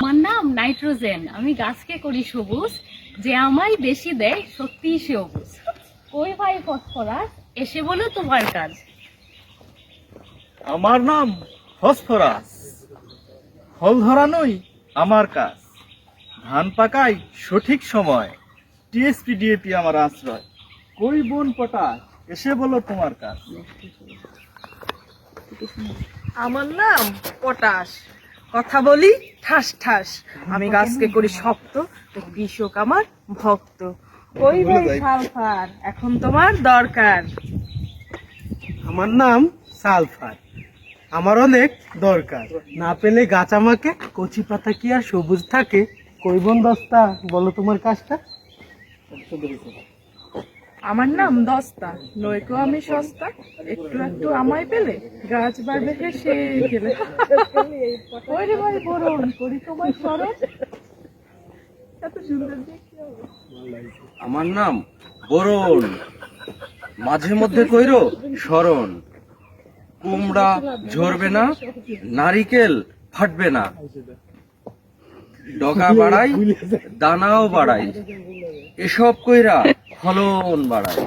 আমার নাম নাইট্রোজেন, আমি গাছকে করি সবুজ, যে আমায় বেশি দেয় সত্যিই সে অবুজ। কই ভাই ফসফরাস, এসে বলো তোমার কাজ। আমার নাম ফসফরাস, ফল ধরানোই আমার কাজ। ধান পাকাই সঠিক সময়, টিএসপি ডিএপি আমার আশ্রয়। কই বোন পটাশ, এসে বলো তোমার কাজ। আমার নাম পটাশ, কথা বলি ঠাস ঠাস। আমি গাছকে করি শক্ত, তো কৃষক আমার ভক্ত। ওই ভাই সালফার, এখন তোমার দরকার। আমার নাম সালফার, আমার অনেক দরকার। না পেলে গাছ আমাকে, কচি পাতা কি আর সবুজ থাকে। কৈবন দস্তা, বলো তোমার কাজটা। আমার নাম দস্তা, নয়তো আমি সস্তা। একটু একটু আমায় পেলে গাছ বাড়বে হেসে গেলে। ওই রে ভাই বরণ, করি তোমায় স্মরণ। এত সুন্দর দেখতে হবে। আমার নাম বরণ, মাঝে মধ্যে কইরো স্মরণ। কুমড়া ঝরবে না, নারিকেল ফাটবে না, ডগা বাড়াই দানাও বাড়াই, এসব কইরা ফলন বাড়াই।